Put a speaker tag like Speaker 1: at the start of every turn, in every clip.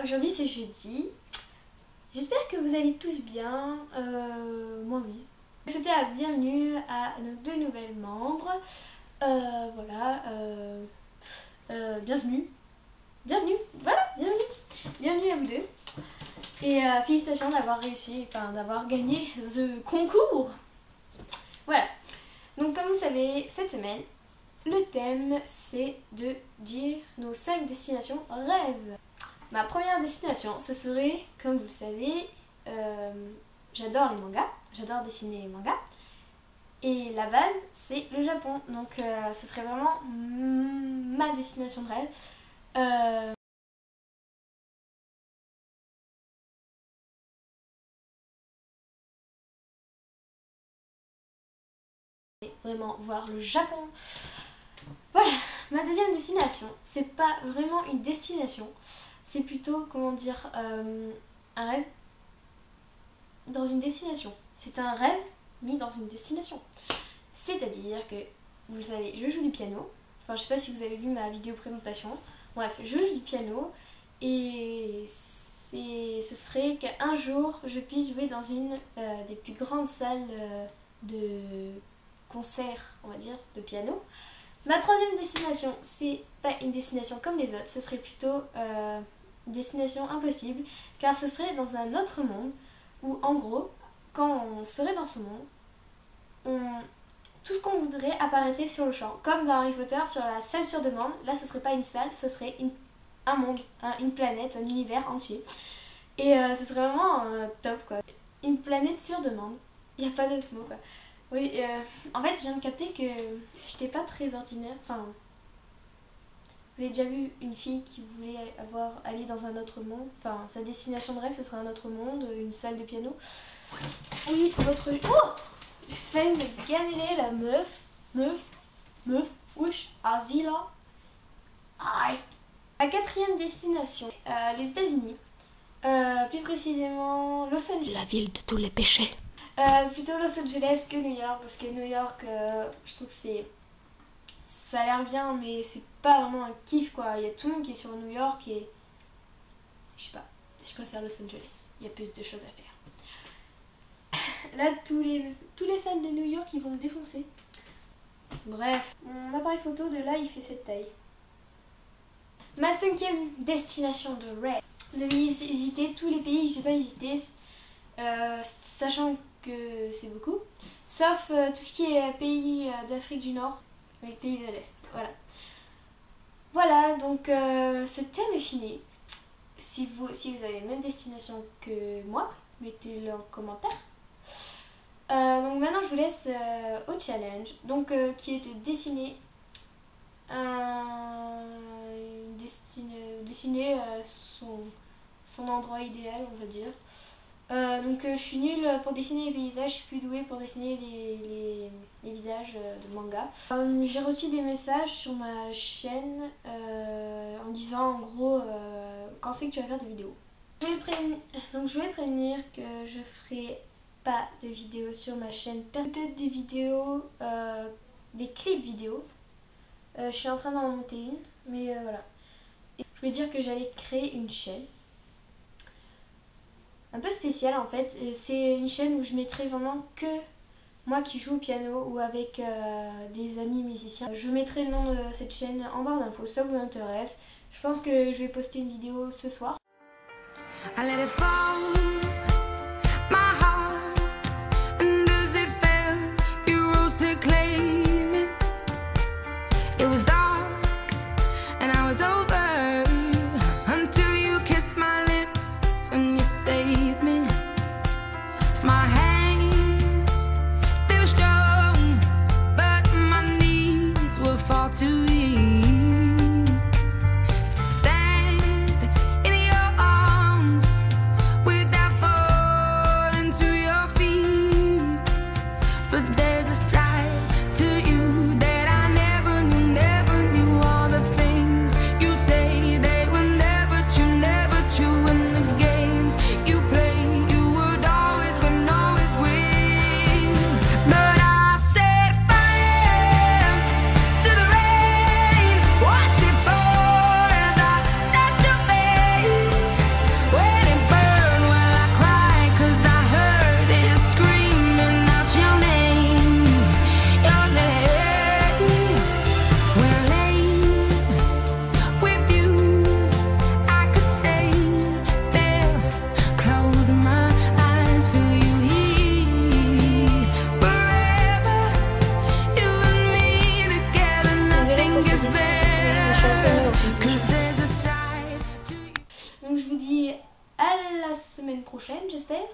Speaker 1: aujourd'hui c'est jeudi. J'espère que vous allez tous bien. Moi oui. C'était la bienvenue à nos 2 nouvelles membres. Voilà. Bienvenue. Bienvenue. Voilà, bienvenue. Bienvenue à vous deux. Et félicitations d'avoir réussi, enfin d'avoir gagné ce concours. Voilà. Donc comme vous savez, cette semaine, le thème c'est de dire nos 5 destinations rêves. Ma première destination, ce serait, comme vous le savez, j'adore les mangas, j'adore dessiner les mangas. Et la base, c'est le Japon. Donc ce serait vraiment ma destination de rêve. Vraiment voir le Japon. Voilà, ma deuxième destination, c'est pas vraiment une destination, c'est plutôt, comment dire, un rêve dans une destination. C'est un rêve mis dans une destination. C'est-à-dire que, vous le savez, je joue du piano. Enfin, je sais pas si vous avez vu ma vidéo présentation. Bref, je joue du piano et ce serait qu'un jour, je puisse jouer dans une des plus grandes salles de concert, on va dire, de piano. Ma troisième destination, c'est pas une destination comme les autres, ce serait plutôt une destination impossible, car ce serait dans un autre monde où, en gros, quand on serait dans ce monde, tout ce qu'on voudrait apparaîtrait sur le champ. Comme dans Harry Potter, sur la salle sur demande, là ce serait pas une salle, ce serait un monde, une planète, un univers entier. Et ce serait vraiment top quoi. Une planète sur demande, il n'y a pas d'autre mot quoi. Oui, en fait, je viens de capter que j'étais pas très ordinaire. Enfin, vous avez déjà vu une fille qui voulait aller dans un autre monde. Enfin, sa destination de rêve, ce serait un autre monde, une salle de piano. Oui, votre... Oh, j'ai failli me gameler la meuf. Wesh, asila. Aïe. Ma quatrième destination, les États-Unis. Plus précisément, Los Angeles.
Speaker 2: La ville de tous les péchés.
Speaker 1: Plutôt Los Angeles que New York, parce que New York, je trouve que ça a l'air bien, mais c'est pas vraiment un kiff quoi. Il y a tout le monde qui est sur New York et je sais pas, je préfère Los Angeles, il y a plus de choses à faire. Là, tous les fans de New York, ils vont me défoncer. Bref, mon appareil photo de là, il fait cette taille. Ma 5e destination de rêve, de visiter tous les pays que j'ai pas visités, sachant que c'est beaucoup, sauf tout ce qui est pays d'Afrique du Nord, les pays de l'Est, voilà. Voilà, donc ce thème est fini. Si vous avez la même destination que moi, mettez-le en commentaire. Donc maintenant je vous laisse au challenge, donc qui est de dessiner son endroit idéal, on va dire. Donc je suis nulle pour dessiner les paysages, je suis plus douée pour dessiner les visages de manga. J'ai reçu des messages sur ma chaîne en disant en gros quand c'est que tu vas faire des vidéos. Je voulais prévenir que je ferai pas de vidéos sur ma chaîne, peut-être des vidéos, des clips vidéo. Je suis en train d'en monter une, mais voilà. Et je voulais dire que j'allais créer une chaîne un peu spécial en fait. C'est une chaîne où je mettrai vraiment que moi qui joue au piano ou avec des amis musiciens. Je mettrai le nom de cette chaîne en barre d'infos, ça vous intéresse. Je pense que je vais poster une vidéo ce soir.
Speaker 3: Stand in your arms without
Speaker 1: semaine prochaine, j'espère.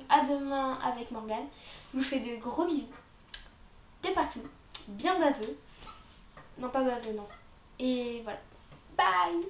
Speaker 1: À demain avec Morgane. Je vous fais de gros bisous. De partout. Bien baveux. Non, pas baveux, non. Et voilà. Bye!